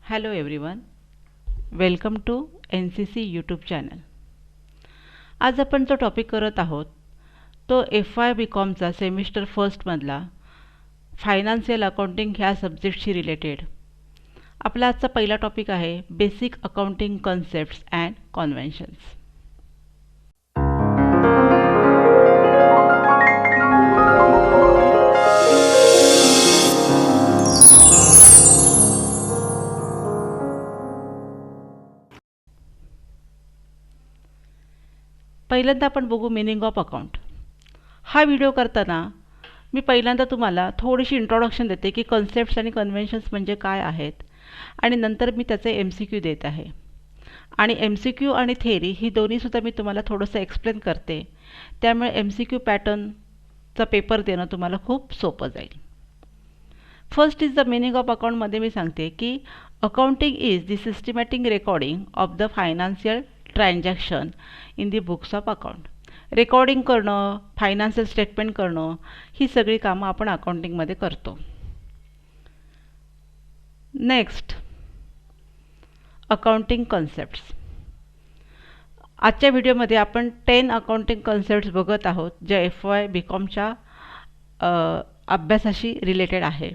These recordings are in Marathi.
Hello everyone, welcome to NCC YouTube channel. आज आपण जो टॉपिक करत आहोत तो FY BComचा सेमिस्टर फर्स्टमधला फायनान्शियल अकाउंटिंग ह्या सब्जेक्टशी रिलेटेड. आपला आजचा पहिला टॉपिक आहे basic accounting concepts and conventions. पहिल्यांदा आपण बघू मीनिंग ऑफ अकाउंट. हा व्हिडिओ करताना मी पहिल्यांदा तुम्हाला थोडीशी इंट्रोडक्शन देते की कन्सेप्ट्स आणि कन्व्हेन्शन्स म्हणजे काय आहेत आणि नंतर मी त्याचे MCQ देत आहे आणि MCQ आणि थेअरी ही दोन्हीसुद्धा मी तुम्हाला थोडंसं एक्सप्लेन करते. त्यामुळे MCQ पॅटर्नचा पेपर देणं तुम्हाला खूप सोपं जाईल. First is the meaning of अकाउंटमध्ये मी सांगते की accounting is the systematic recording of the financial transaction in the books of account. Recording करणं, फायनान्शियल स्टेटमेंट करणं ही सगळी कामं आपण अकाउंटिंगमध्ये करतो. Next, accounting concepts. आजच्या व्हिडिओमध्ये आपण 10 अकाउंटिंग कन्सेप्ट्स बघत आहोत ज्या FY BComच्या अभ्यासाशी रिलेटेड आहे.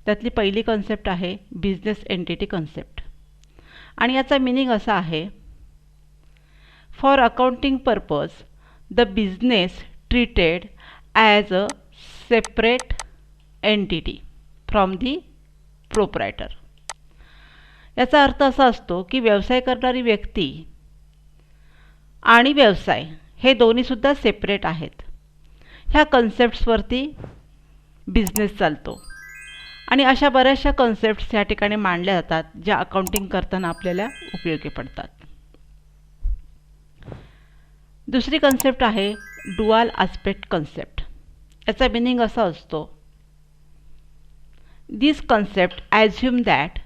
त्यातली पहिली कन्सेप्ट आहे बिझनेस एंटिटी कन्सेप्ट आणि याचा मीनिंग असा आहे, for accounting purpose the business treated as a separate entity from the proprietor. याचा अर्थ असा असतो की व्यवसाय करणारी व्यक्ती आणि व्यवसाय हे दोन्हीसुद्धा सेपरेट आहेत. ह्या कन्सेप्ट्सवरती बिझनेस चालतो आणि अशा बऱ्याचशा कन्सेप्ट्स ह्या ठिकाणी मांडल्या जातात ज्या अकाउंटिंग करताना आपल्याला उपयोगी पडतात. दुसरी कन्सेप्ट आहे डुअल आस्पेक्ट कन्सेप्ट. याचा मीनिंग असा असतो, this concept assume that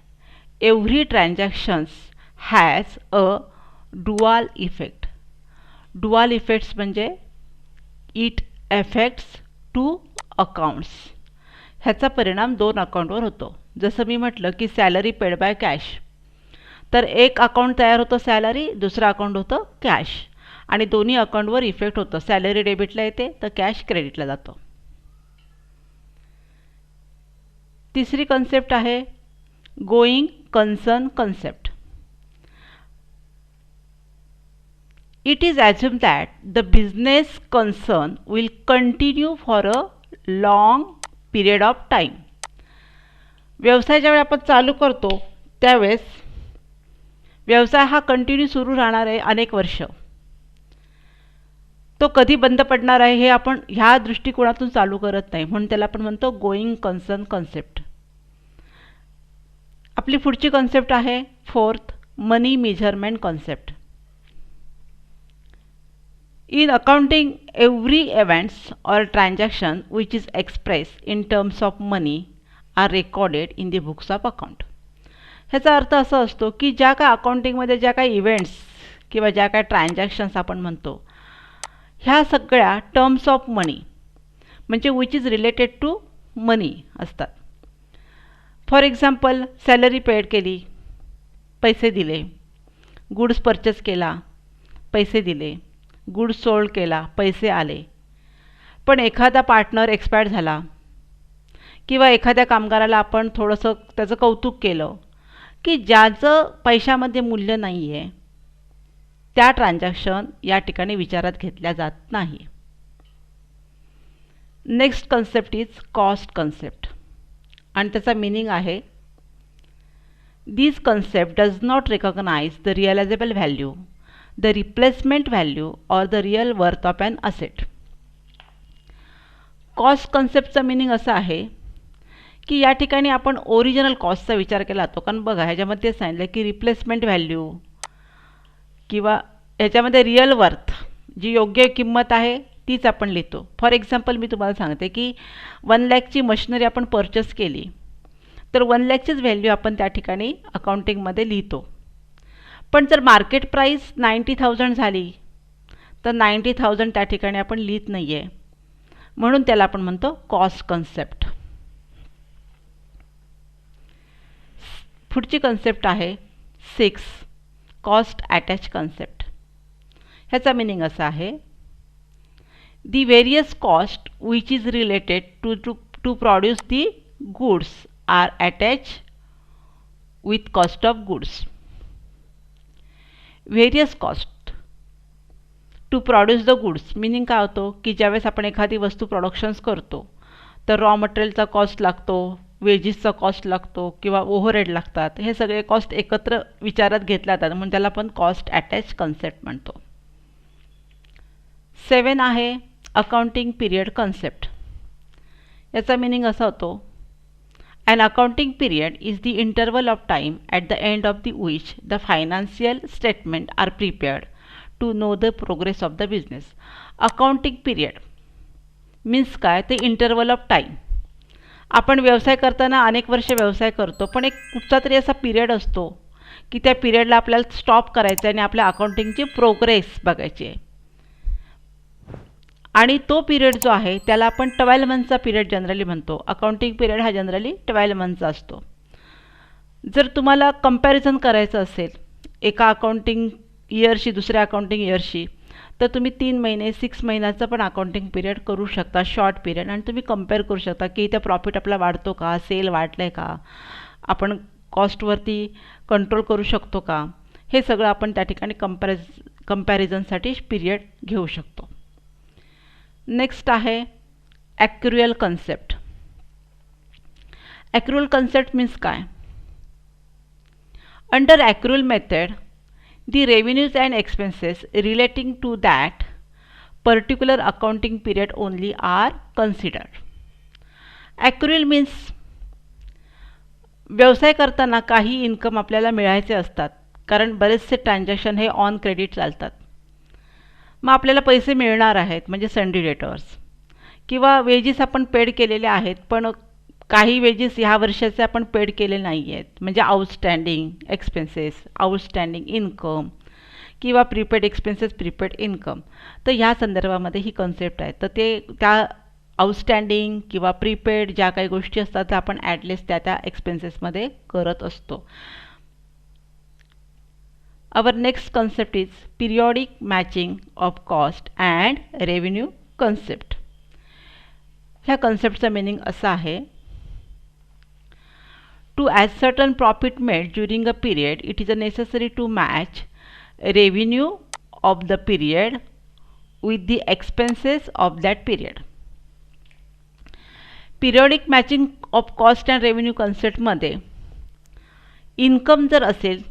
every transactions has a dual effect. Dual effects म्हणजे इट एफेक्ट्स टू अकाउंट्स. ह्याचा परिणाम दोन अकाउंटवर होतो. जसं मी म्हटलं की सॅलरी पेड बाय कॅश, तर एक अकाउंट तयार होतं सॅलरी, दुसरं अकाउंट होतं कॅश आणि दोन्ही अकाउंटवर इफेक्ट होतं. सॅलरी डेबिटला येते तर कॅश क्रेडिटला जातो. तिसरी कन्सेप्ट आहे going concern concept. It is assume that the business concern will continue for a long period of time. व्यवसाय ज्यावेळी आपण चालू करतो त्यावेळेस व्यवसाय हा कंटिन्यू सुरू राहणार आहे अनेक वर्ष. तो कधी बंद पडणार आहे हे आपण ह्या दृष्टिकोनातून चालू करत नाही, म्हणून त्याला आपण म्हणतो गोईंग कन्सर्न कन्सेप्ट. आपली पुढची कन्सेप्ट आहे fourth, money measurement concept. In accounting, every events or transaction which is expressed in terms of money are recorded in the books of account. ह्याचा अर्थ असा असतो की ज्या काय अकाउंटिंगमध्ये ज्या काही इव्हेंट्स किंवा ज्या काय ट्रान्झॅक्शन्स आपण म्हणतो ह्या सगळ्या टर्म्स ऑफ मनी म्हणजे विच इज रिलेटेड टू मनी असतात. फॉर एक्झाम्पल, सॅलरी पेड केली, पैसे दिले. गुड्स परचेस केला, पैसे दिले. गुड्स सोल्ड केला, पैसे आले. पण एखादा पार्टनर एक्सपायर झाला किंवा एखाद्या कामगाराला आपण थोडंसं त्याचं कौतुक केलं की ज्याचं पैशामध्ये मूल्य नाही आहे, त्या ट्रान्झॅक्शन या ठिकाणी विचारात घेतल्या जात नाही. Next concept is cost concept आणि त्याचा मीनिंग आहे, this concept does not recognise the realisable value, the replacement value or the real worth of an asset. Cost कन्सेप्टचा मीनिंग असा आहे की या ठिकाणी आपण ओरिजिनल कॉस्टचा विचार केला जातो. कारण बघा ह्याच्यामध्ये सांगितलं की रिप्लेसमेंट व्हॅल्यू किंवा ह्याच्यामध्ये रिअल वर्थ जी योग्य किंमत आहे तीच आपण लिहितो. फॉर एक्झाम्पल मी तुम्हाला सांगते की 1 लाखची मशिनरी आपण परचेस केली तर 1 लाखचीच व्हॅल्यू आपण त्या ठिकाणी अकाउंटिंगमध्ये लिहितो. पण जर मार्केट प्राईस 90,000 झाली तर 90,000 त्या ठिकाणी आपण लिहित नाही आहे, म्हणून त्याला आपण म्हणतो कॉस्ट कन्सेप्ट. पुढची कन्सेप्ट आहे 6 कॉस्ट अटॅच कन्सेप्ट. ह्याचा मिनिंग असा आहे the various cost which is related to produce the goods are attached with cost of goods. Various cost to produce the goods meaning काय होतो की ज्यावेळेस आपण एखादी वस्तू प्रोडक्शन्स करतो तर रॉ मटेरियलचा कॉस्ट लागतो, वेजेसचा कॉस्ट लागतो किंवा ओव्हरहेड लागतात. हे सगळे कॉस्ट एकत्र विचारात घेतले जातात म्हणून त्याला आपण कॉस्ट अटॅच कन्सेप्ट म्हणतो. 7 आहे अकाउंटिंग पिरियड कन्सेप्ट. याचा मिनिंग असा होतो an accounting period is the interval of time at the end of which the financial statement are prepared to know the progress of the business. Accounting period means काय ते इंटरवल ऑफ टाईम. आपण व्यवसाय करताना अनेक वर्ष व्यवसाय करतो पण एक कुठचा तरी असा पिरियड असतो की त्या पिरियडला आपल्याला स्टॉप करायचं आहे आणि आपल्या अकाउंटिंगची प्रोग्रेस बघायची आहे. आणि तो पिरियड जो आहे त्याला आपण 12 मंथचा पिरियड जनरली म्हणतो. अकाउंटिंग पिरियड हा जनरली 12 मंथचा असतो. जर तुम्हाला कंपॅरिझन करायचं असेल एका अकाउंटिंग इयरशी दुसऱ्या अकाउंटिंग इयरशी तर तुम्ही 3 महिने 6 महिन्याचं पण अकाउंटिंग पिरियड करू शकता, शॉर्ट पिरियड. आणि तुम्ही कंपेअर करू शकता की इथे प्रॉफिट आपला वाढतो का, सेल वाढलं आहे का, आपण कॉस्टवरती कंट्रोल करू शकतो का, हे सगळं आपण त्या ठिकाणी कंपॅरिझनसाठी पिरियड घेऊ शकतो. नेक्स्ट आहे accrual concept. Accrual concept means काय? Under accrual method the revenues and expenses relating to that particular accounting period only are considered. Accrual means व्यवसाय करताना काही इन्कम आपल्याला मिळायचे असतात कारण बरेचसे ट्रान्झॅक्शन हे ऑन क्रेडिट चालतात. मग आपल्याला पैसे मिळणार आहेत म्हणजे सन्डी डेटर्स किंवा वेजेस आपण पेड केलेले आहेत पण काही वेजेस ह्या वर्षाचे आपण पेड केले नाही आहेत म्हणजे आउटस्टँडिंग एक्सपेन्सेस, आउटस्टँडिंग इन्कम किंवा प्रीपेड एक्सपेन्सेस, प्रीपेड इन्कम. तर ह्या संदर्भामध्ये ही कन्सेप्ट आहे. तर ते त्या आउटस्टँडिंग किंवा प्रीपेड ज्या काही गोष्टी असतात त्या आपण ॲटलिस्ट त्या एक्सपेन्सेसमध्ये करत असतो. Our next concept is periodic matching of cost and revenue concept. ह्या कन्सेप्टचा मिनिंग असा आहे to ascertain profit made during a period it is necessary to match revenue of the period with the expenses of that period. Periodic matching of cost and revenue concept मध्ये इन्कम जर असेल,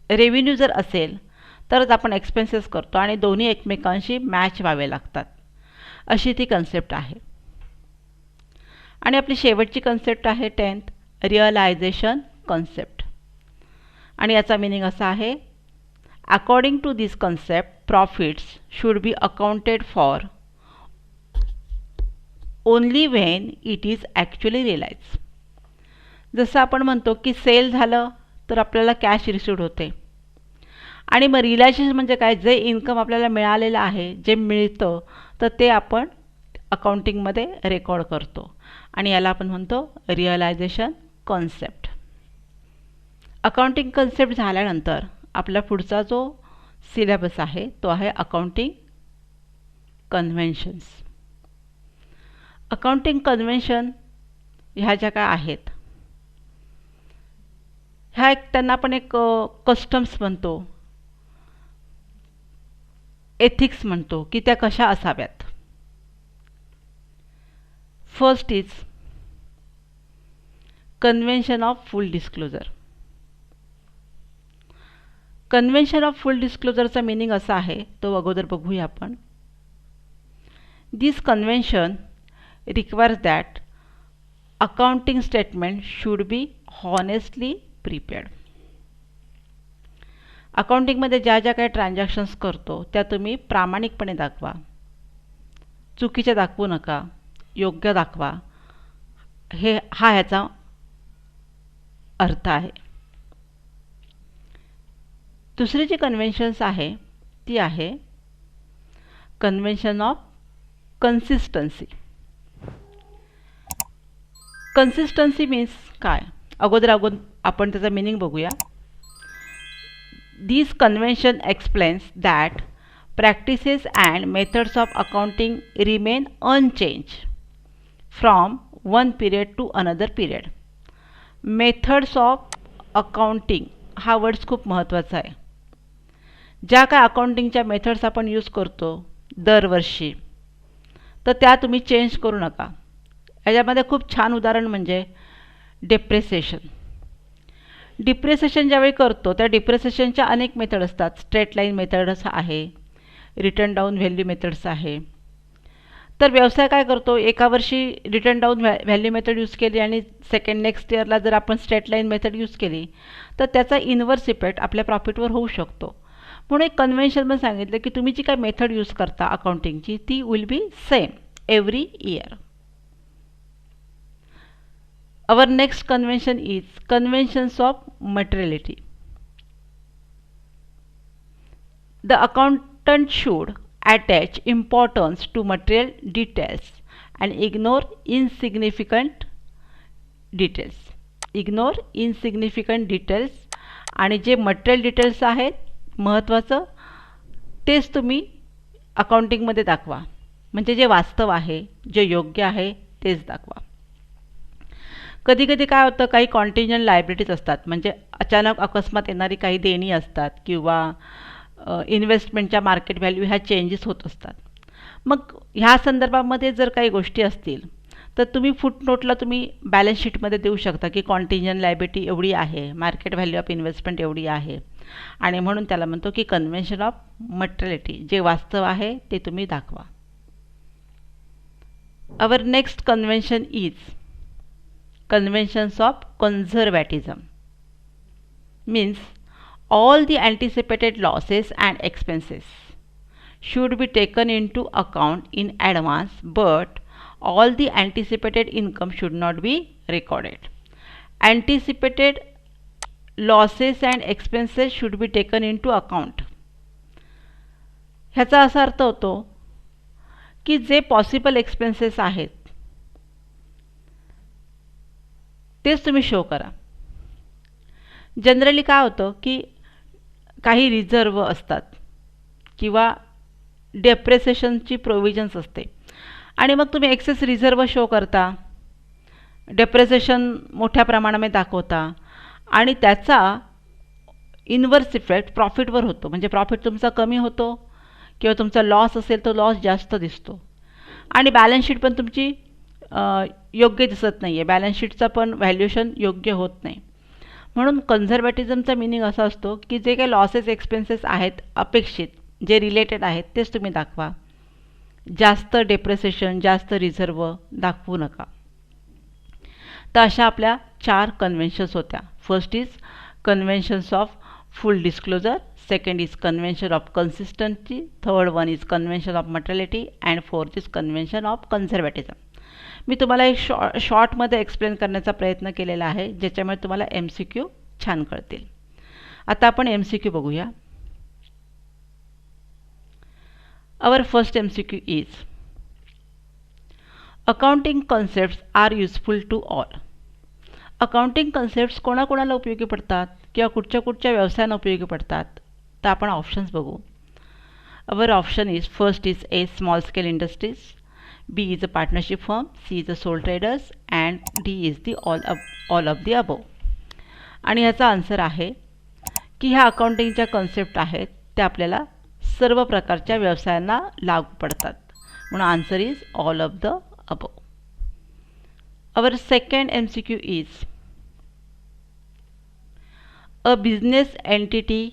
रेव्हेन्यू जर असेल तरच आपण एक्सपेन्सेस करतो आणि दोन्ही एकमेकांशी मॅच व्हावे लागतात अशी ती कन्सेप्ट आहे. आणि आपली शेवटची कन्सेप्ट आहे 10th रिअलायझेशन कन्सेप्ट. आणि याचा मिनिंग असा आहे according to this concept profits should be accounted for only when it is actually realise. जसं आपण म्हणतो की सेल झालं तर आपल्याला कॅश रिसीव्ड होते आणि मग रिअलायझेशन म्हणजे काय, जे इन्कम आपल्याला मिळालेलं आहे, जे मिळतं तर ते आपण अकाउंटिंगमध्ये रेकॉर्ड करतो आणि याला आपण म्हणतो रिअलायझेशन कॉन्सेप्ट. अकाउंटिंग कन्सेप्ट झाल्यानंतर आपला पुढचा जो सिलेबस आहे तो आहे अकाउंटिंग कन्व्हेन्शन्स. अकाउंटिंग कन्व्हेन्शन ह्या ज्या काय आहेत ह्या एक त्यांना आपण एक कस्टम्स म्हणतो, एथिक्स म्हणतो की त्या कशा असाव्यात. First is convention of full disclosure. Convention of full डिस्क्लोजरचा मिनिंग असा आहे तो अगोदर बघूया आपण. This convention requires that accounting statement should be honestly prepared. अकाउंटिंगमध्ये ज्या ज्या काही ट्रान्झॅक्शन्स करतो त्या तुम्ही प्रामाणिकपणे दाखवा, चुकीचे दाखवू नका, योग्य दाखवा, हा ह्याचा अर्थ आहे. दुसरी जी कन्व्हेन्शन्स आहे ती आहे convention of consistency. Consistency means काय, अगोदर आपण त्याचा मीनिंग बघूया. This convention explains that practices and methods of accounting remain unchanged from one period to another period. Methods of accounting हा वर्ड्स खूप महत्त्वाचा आहे. ज्या काय अकाउंटिंगच्या मेथड्स आपण यूज करतो दरवर्षी, तर त्या तुम्ही चेंज करू नका. याच्यामध्ये खूप छान उदाहरण म्हणजे डिप्रिसिएशन. डिप्रिसिएशन ज्यावेळी करतो त्या डिप्रिसिएशनच्या अनेक मेथड असतात. स्ट्रेट लाईन मेथड्स आहे, रिटर्न डाऊन व्हॅल्यू मेथड्स आहे. तर व्यवसाय काय करतो, एका वर्षी return down value method use केली आणि नेक्स्ट इयरला जर आपण स्ट्रेट लाईन मेथड यूज केली तर त्याचा इन्व्हर्स इफेक्ट आपल्या प्रॉफिटवर होऊ शकतो. म्हणून एक कन्व्हेन्शन पण सांगितलं की तुम्ही जी काय मेथड यूज करता अकाउंटिंगची ती will be same every year. Our next convention is conventions of materiality. The accountant should attach importance to material details and ignore insignificant details. Ignore insignificant details आणि जे मटेरियल डिटेल्स आहेत महत्त्वाचं तेच तुम्ही अकाउंटिंगमध्ये दाखवा. म्हणजे जे वास्तव आहे, जे योग्य आहे तेच दाखवा. कधी कधी काय होतं, काही कॉन्टिंजंट लायबिलिटीज असतात, म्हणजे अचानक अकस्मात येणारी काही देणी असतात किंवा इन्व्हेस्टमेंटच्या मार्केट व्हॅल्यू ह्या चेंजेस होत असतात. मग ह्या संदर्भामध्ये जर काही गोष्टी असतील तर तुम्ही फुटनोटला तुम्ही बॅलन्स शीटमध्ये देऊ शकता की कॉन्टिंजंट लायबिलिटी एवढी आहे, मार्केट व्हॅल्यू ऑफ इन्व्हेस्टमेंट एवढी आहे, आणि म्हणून त्याला म्हणतो की कन्व्हेन्शन ऑफ मटेरियलिटी, जे वास्तव आहे ते तुम्ही दाखवा. Our next convention is conventions of conservatism. Means all the anticipated losses and expenses should be taken into account in advance, but all the anticipated income should not be recorded. Anticipated losses and expenses should be taken into account. ह्याचा असा अर्थ होतो की जे पॉसिबल एक्सपेन्सेस आहेत तेच तुम्ही शो करा. जनरली काय होतं की काही रिझर्व असतात किंवा डेप्रिसिएशनची प्रोव्हिजन्स असते आणि मग तुम्ही एक्सेस रिझर्व शो करता, डेप्रिसिएशन मोठ्या प्रमाणामध्ये दाखवता आणि त्याचा इन्व्हर्स इफेक्ट प्रॉफिटवर होतो. म्हणजे प्रॉफिट तुमचा कमी होतो किंवा तुमचा लॉस असेल तर लॉस जास्त दिसतो आणि बॅलन्स शीट पण तुमची योग्य दिसत नाही आहे, बॅलन्स शीटचा पण व्हॅल्युएशन योग्य होत नाही. म्हणून कन्झर्वेटिझमचा मिनिंग असा असतो की जे काही लॉसेस एक्सपेन्सेस आहेत अपेक्षित, जे रिलेटेड आहेत तेच तुम्ही दाखवा. जास्त डेप्रिसिएशन, जास्त रिझर्व दाखवू नका. तर अशा आपल्या 4 कन्व्हेन्शन्स होत्या. First is conventions of full disclosure, second is convention of consistency, third one is convention of materiality and fourth is convention of conservatism. मी तुम्हाला एक शॉर्टमध्ये एक्सप्लेन करण्याचा प्रयत्न केलेला आहे ज्याच्यामुळे तुम्हाला MCQ छान कळतील. आता आपण MCQ बघूया. Our first MCQ is accounting concepts are useful to all. Accounting concepts कोणाकोणाला उपयोगी पडतात किंवा कुठच्या व्यवसायांना उपयोगी पडतात, तर आपण ऑप्शन्स बघू. Our option is first is A, small scale industries, B is a partnership firm, C is a sole traders and D is the all of the above. आणि ह्याचा आन्सर आहे की ह्या अकाउंटिंगच्या कन्सेप्ट आहेत त्या आपल्याला सर्व प्रकारच्या व्यवसायांना लागू पडतात. म्हणून answer is all of the above. Our second MCQ is a business entity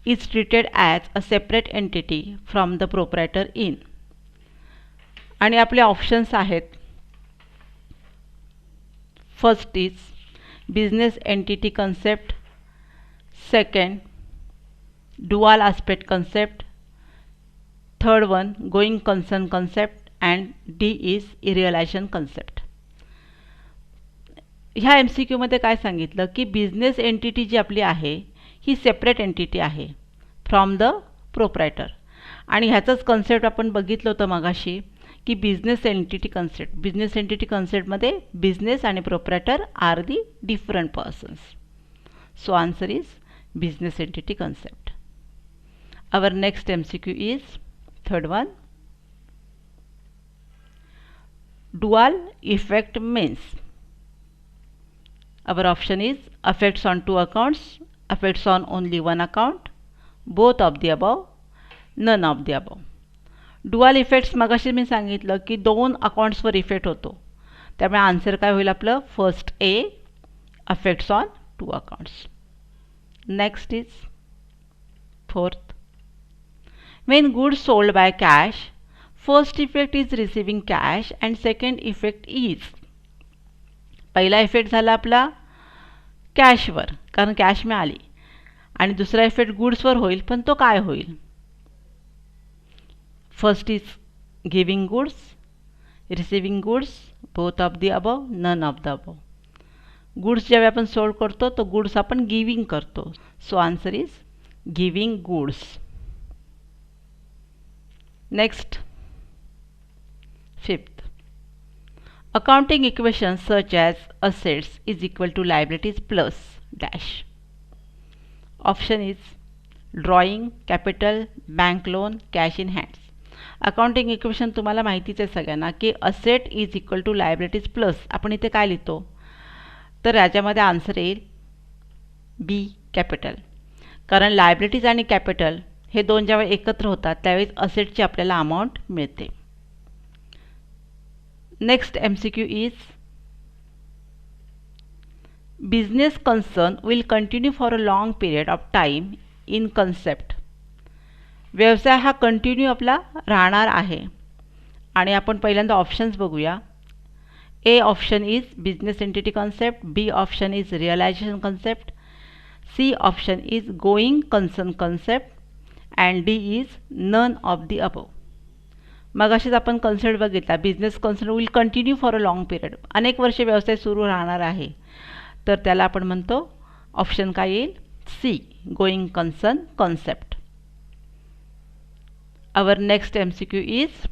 is treated as a separate entity from the proprietor in. आणि आपले ऑप्शन्स आहेत. First is business entity concept, second dual aspect concept, third one going concern concept and D is realisation concept. ह्या MCQमध्ये काय सांगितलं की बिझनेस एंटिटी जी आपली आहे ही सेपरेट एंटिटी आहे फ्रॉम द प्रोप्रायटर. आणि ह्याचंच कन्सेप्ट आपण बघितलं होतं मगाशी की बिझनेस एंटिटी कन्सेप्टमध्ये बिझनेस आणि proprietor are the different persons. So answer is business entity concept. Our next MCQ is third one. Dual effect means. Our option is affects on two accounts, affects on only one account, both of the above, none of the above. Dual effects मगाशी मी सांगितलं की दोन अकाउंट्सवर इफेक्ट होतो, त्यामुळे आन्सर काय होईल आपलं first A, affects on two accounts. Next is fourth. When goods sold by cash, first effect is receiving cash and second effect is. पहिला इफेक्ट झाला आपला कॅशवर, कारण कॅश मिळाली, आणि दुसरा इफेक्ट गुड्सवर होईल, पण तो काय होईल? First is giving goods, receiving goods, both of the above, none of the above. Goods जेव्हा आपण सोल्ड करतो तो गुड्स आपण गिविंग करतो. So answer is giving goods. Next, fifth. Accounting equations such as assets is equal to liabilities plus dash. Option is drawing, capital, bank loan, cash in hands. Accounting equation तुम्हाला माहितीच आहे सगळ्यांना की asset is equal to liabilities plus. आपण इथे काय लिहितो, तर याच्यामध्ये आन्सर येईल बी, कॅपिटल. कारण लायबिलिटीज आणि कॅपिटल हे दोन जेव्हा एकत्र होतात त्यावेळेस असेटची आपल्याला अमाऊंट मिळते. Next MCQ is business concern will continue for a long period of time in concept. व्यवसाय हा कंटिन्यू आपला राहणार आहे, आणि आपण पहिल्यांदा ऑप्शन्स बघूया. A option is business entity concept, B option is realisation concept, C option is going concern concept, and D is none of the above. मग असेच आपण कन्सेप्ट बघितला, business concern will continue for a long period, अनेक वर्षे व्यवसाय सुरू राहणार आहे, तर त्याला आपण म्हणतो ऑप्शन काय येईल C, going concern concept. Our next MCQ is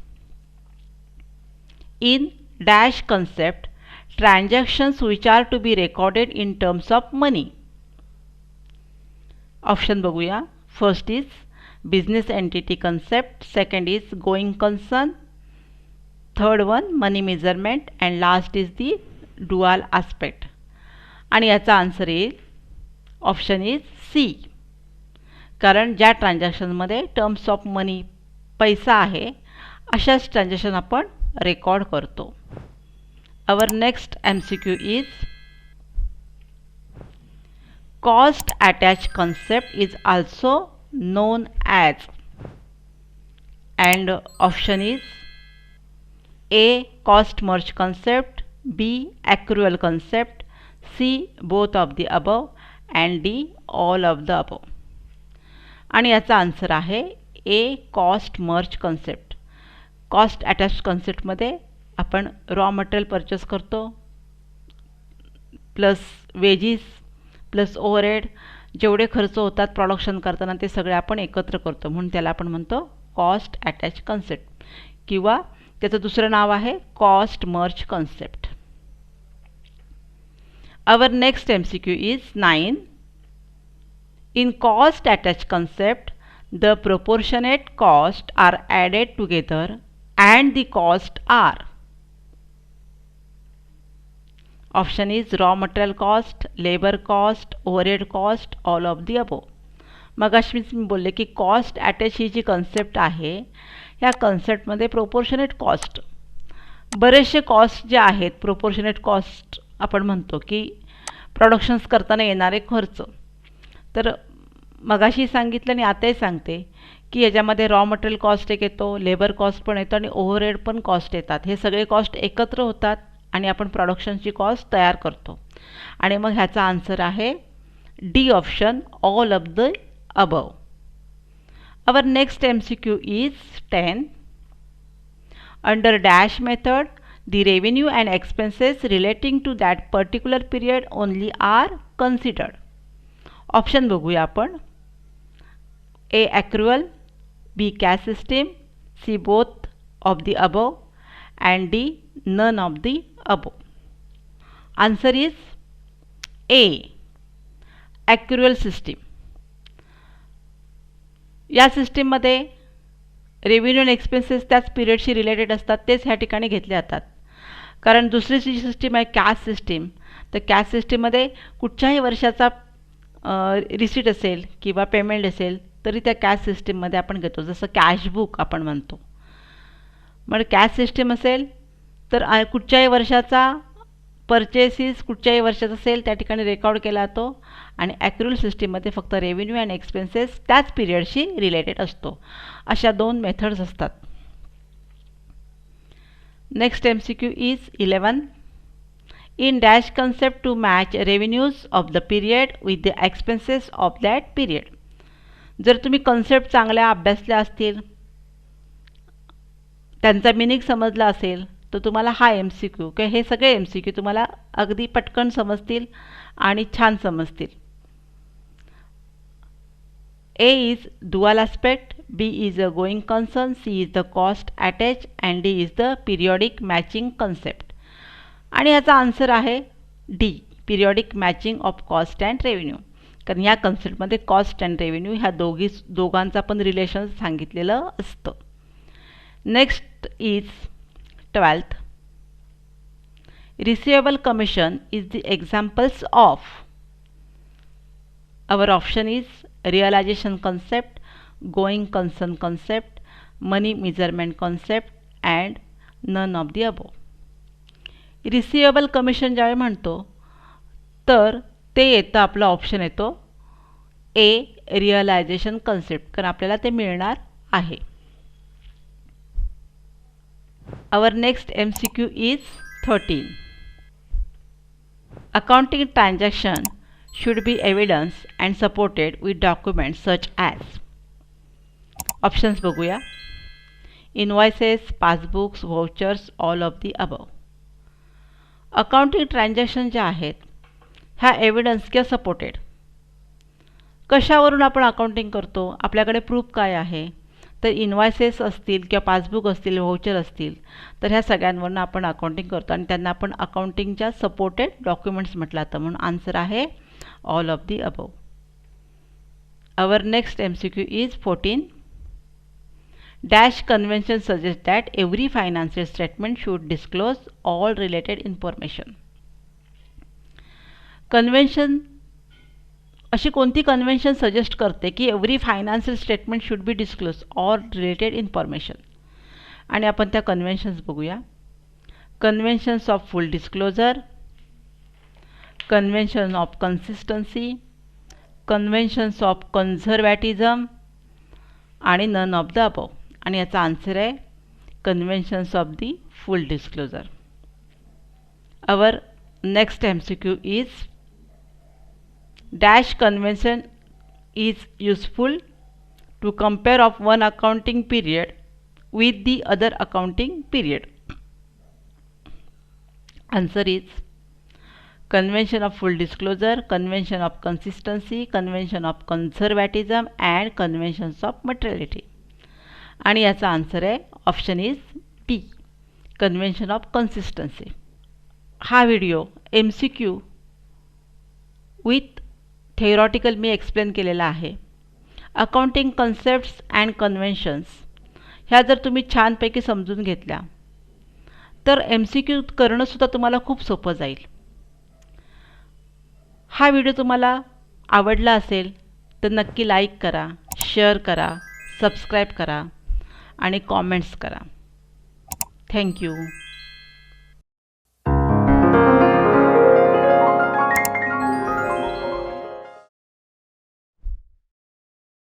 in dash concept transactions which are to be recorded in terms of money. Option बघूया. First is business entity concept, second is going concern, third one money measurement, and last is the dual aspect. आणि याचा आन्सर येईल ऑप्शन इज सी, कारण ज्या ट्रान्झॅक्शनमध्ये टर्म्स ऑफ मनी पैसा आहे अशाच ट्रान्झॅक्शन आपण रेकॉर्ड करतो. Our next MCQ is cost attach concept is also known as, and option is A, cost merge concept, B, accrual concept, C, both of the above, and D, all of the above. आणि याचा आन्सर आहे A, cost merge concept. Cost attach कन्सेप्टमध्ये आपण रॉ मटेरियल परचेस करतो प्लस वेजीस प्लस ओव्हरहेड, जेवढे खर्च होतात प्रोडक्शन करताना ते सगळे आपण एकत्र करतो, म्हणून त्याला आपण म्हणतो कॉस्ट अटॅच कन्सेप्ट, किंवा त्याचं दुसरं नाव आहे cost merge concept. Our next MCQ is 9. In cost attach concept the proportionate cost are added together and the cost are. Option is raw material cost, labour cost, overhead cost, all of the above. मगाशी मी बोलले की कॉस्ट अटॅच ही जी कन्सेप्ट आहे ह्या कन्सेप्टमध्ये प्रोपोर्शनेट कॉस्ट, बरेचसे कॉस्ट जे आहेत प्रोपोर्शनेट कॉस्ट आपण म्हणतो की प्रोडक्शन्स करताना येणारे खर्च. तर मगाशी सांगितलं आणि आताही सांगते की याच्यामध्ये रॉ मटेरियल कॉस्ट एक येतो, लेबर कॉस्ट पण येतो आणि ओव्हरहेड पण कॉस्ट येतात. हे सगळे कॉस्ट एकत्र होतात आणि आपण प्रोडक्शनची कॉस्ट तयार करतो, आणि मग ह्याचा आन्सर आहे D option, all of the above. Our next MCQ is 10. Under dash method the revenue and expenses relating to that particular period only are considered. Option बघूया आपण. A, accrual, B, cash system, C, both of the above, and D. None of the above. Answer is A. Accrual system. या सिस्टीममध्ये रेव्हेन्यू आणि एक्सपेन्सेस त्याच पिरियडशी रिलेटेड असतात, तेच ह्या ठिकाणी घेतले जातात. कारण दुसरी जी सिस्टीम आहे कॅश सिस्टीम, तर कॅश सिस्टीममध्ये कुठच्याही वर्षाचा रिसीट असेल किंवा पेमेंट असेल तरी त्या कॅश सिस्टीममध्ये आपण घेतो, जसं कॅशबुक आपण म्हणतो. मग कॅश सिस्टीम असेल तर कुठच्याही वर्षाचा परचेसिस कुठच्याही वर्षाचा सेल त्या ठिकाणी रेकॉर्ड केला जातो. आणि ॲक्रुअल सिस्टीममध्ये फक्त रेव्हेन्यू अँड एक्सपेन्सेस त्याच पिरियडशी रिलेटेड असतो. अशा दोन मेथड्स असतात. Next MCQ is 11. In dash concept to match revenues of the period with the expenses of that period. जर तुम्ही कन्सेप्ट चांगल्या अभ्यासल्या असतील, त्यांचा मिनिंग समजला असेल, तर तुम्हाला हा MCQ किंवा हे सगळे MCQ तुम्हाला अगदी पटकन समजतील आणि छान समजतील. A is dual aspect, B is a going concern, C is the cost attached and D is the periodic matching concept. आणि याचा आन्सर आहे D, periodic matching of cost and revenue. कारण या कन्सेप्टमध्ये कॉस्ट अँड रेव्हेन्यू ह्या दोघांचा पण रिलेशन सांगितलेलं असतं. Next is 12th. Receivable commission is the examples of. Our option is realization concept, going concern concept, money measurement concept and none of the above. Receivable commission ज्यावेळी म्हणतो तर ते येतं, आपला ऑप्शन येतो A, रिअलायझेशन कन्सेप्ट, कारण आपल्याला ते मिळणार आहे. Our next MCQ is 13. Accounting transaction should be evidence and supported with documents such as. Options बघूया. Invoices, passbooks, vouchers, all of the above. Accounting transaction ज्या आहेत ह्या एव्हिडन्स किंवा सपोर्टेड. कशावरून आपण अकाउंटिंग करतो, आपल्याकडे प्रूफ काय आहे, तर इन्व्हॉइसेस असतील किंवा पासबुक असतील, व्हाउचर असतील, तर ह्या सगळ्यांवरून आपण अकाउंटिंग करतो आणि त्यांना आपण अकाउंटिंगच्या सपोर्टेड डॉक्युमेंट्स म्हटलं जातं. म्हणून आन्सर आहे all of the above. Our next MCQ is 14. Dash convention suggests that every financial statement should disclose all related information. Convention अशी कोणती कन्व्हेन्शन सजेस्ट करते की every financial statement should be disclose all related information. आणि आपण त्या कन्व्हेन्शन्स बघूया. Conventions of full disclosure, convention of consistency, conventions of conservatism आणि नन ऑफ द अबव. आणि याचा आन्सर आहे conventions of the full disclosure. Our next MCQ is dash convention is useful to compare of one accounting period with the other accounting period. Answer is convention of full disclosure, convention of consistency, convention of conservatism and conventions of materiality. आणि याचा आन्सर आहे option is D, convention of consistency. हा व्हिडिओ MCQ विथ थेरॉटिकल मी एक्सप्लेन केलेला आहे. अकाउंटिंग कन्सेप्ट्स अँड कन्व्हेन्शन्स ह्या जर तुम्ही छानपैकी समजून घेतल्या तर MCQ करणंसुद्धा तुम्हाला खूप सोपं जाईल. हा व्हिडिओ तुम्हाला आवडला असेल तर नक्की लाईक करा, शेअर करा, सबस्क्राईब करा आणि कॉमेंट्स करा. थँक्यू.